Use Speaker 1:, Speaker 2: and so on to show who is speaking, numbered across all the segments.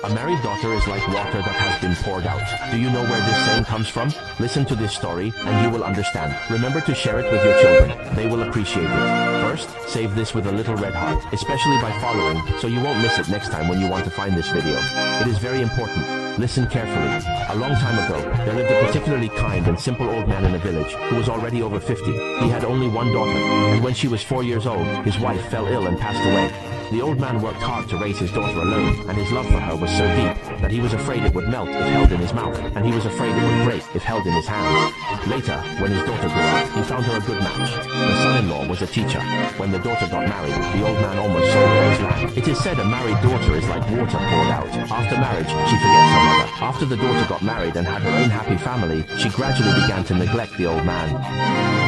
Speaker 1: A married daughter is like water that has been poured out. Do you know where this saying comes from? Listen to this story and you will understand. Remember to share it with your children. They will appreciate it. First, save this with a little red heart, especially by following, so you won't miss it next time when you want to find this video. It is very important. Listen carefully. A long time ago, there lived a particularly kind and simple old man in a village who was already over 50. He had only one daughter, and when she was 4 years old, his wife fell ill and passed away. The old man worked hard to raise his daughter alone, and his love for her was so deep that he was afraid it would melt if held in his mouth, and he was afraid it would break if held in his hands. Later, when his daughter grew up, he found her a good match. The son-in-law was a teacher. When the daughter got married, the old man almost sold all his land. It is said a married daughter is like water poured out. After marriage, she forgets her mother. After the daughter got married and had her own happy family, she gradually began to neglect the old man.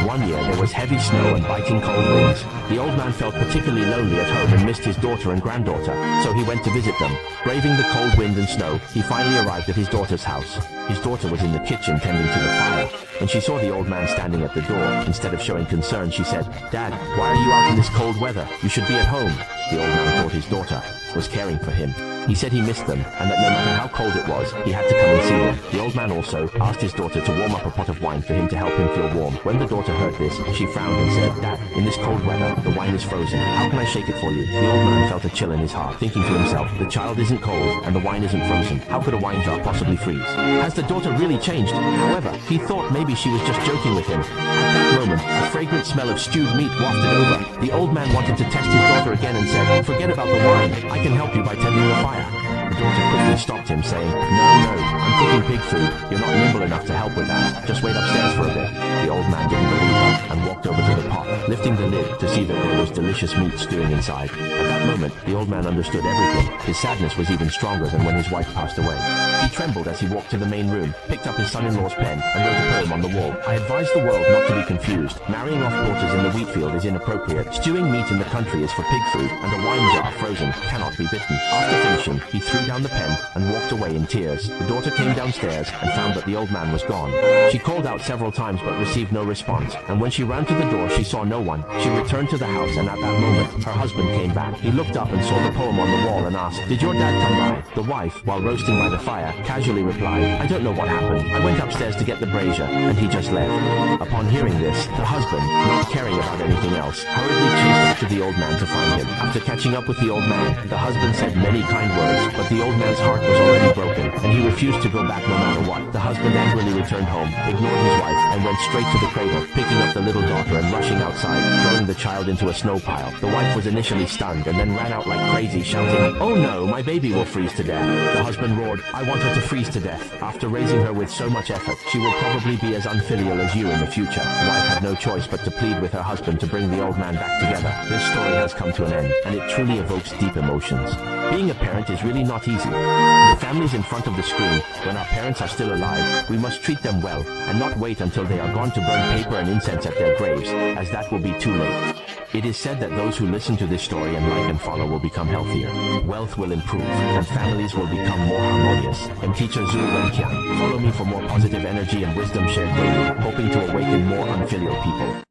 Speaker 1: One year, there was heavy snow and biting cold winds. The old man felt particularly lonely at home and missed his daughter and granddaughter, so he went to visit them. Braving the cold wind and snow, he finally arrived at his daughter's house. His daughter was in the kitchen tending to the fire. When she saw the old man standing at the door, instead of showing concern, she said, "Dad, why are you out in this cold weather? You should be at home." The old man thought his daughter was caring for him. He said he missed them, and that no matter how cold it was, he had to come and see them. The old man also asked his daughter to warm up a pot of wine for him to help him feel warm. When the daughter heard this, she frowned and said, "Dad, in this cold weather, the wine is frozen. How can I shake it for you?" The old man felt a chill in his heart, thinking to himself, the child isn't cold, and the wine isn't frozen. How could a wine jar possibly freeze? Has the daughter really changed? However, he thought maybe she was just joking with him. At that moment, a fragrant smell of stewed meat wafted over. The old man wanted to test his daughter again and said, "Forget about the wine. I can help you by tending the fire." The daughter quickly stopped him, saying, No, I'm cooking pig food. You're not nimble enough to help with that. Just wait upstairs for a bit." The old man didn't believe her and walked over to the pot, lifting the lid to see that there was delicious meat stewing inside. At that moment, the old man understood everything. His sadness was even stronger than when his wife passed away. He trembled as he walked to the main room, picked up his son-in-law's pen, and wrote a poem on the wall. "I advise the world not to be confused. Marrying off daughters in the wheat field is inappropriate. Stewing meat in the country is for pig food, and a wine jar frozen cannot be bitten." After finishing, he threw down the pen and walked away in tears. The daughter came downstairs and found that the old man was gone. She called out several times but received no response, and when she ran to the door she saw no one. She returned to the house, and at that moment, her husband came back. He looked up and saw the poem on the wall and asked, "Did your dad come by?" The wife, while roasting by the fire, casually replied, "I don't know what happened. I went upstairs to get the brazier, and he just left." Upon hearing this, the husband, not caring about anything else, hurriedly chased after the old man to find him. After catching up with the old man, the husband said many kind words, but the old man's heart was already broken, and he refused to go back no matter what. The husband angrily returned home, ignored his wife, and went straight to the cradle, picking up the little daughter and rushing outside, throwing the child into a snow pile. The wife was initially stunned and then ran out like crazy, shouting, "Oh no, my baby will freeze to death." The husband roared, "I want her to freeze to death. After raising her with so much effort, she will probably be as unfilial as you in the future." The wife had no choice but to plead with her husband to bring the old man back together. This story has come to an end, and it truly evokes deep emotions. Being a parent is really not easy. The families in front of the screen, when our parents are still alive, we must treat them well and not wait until they are gone to burn paper and incense at their graves, as that will be too late. It is said that those who listen to this story and like and follow will become healthier, wealth will improve, and families will become more harmonious. I'm Teacher Zhu Wenqiang. Follow me for more positive energy and wisdom shared daily, hoping to awaken more unfilial people.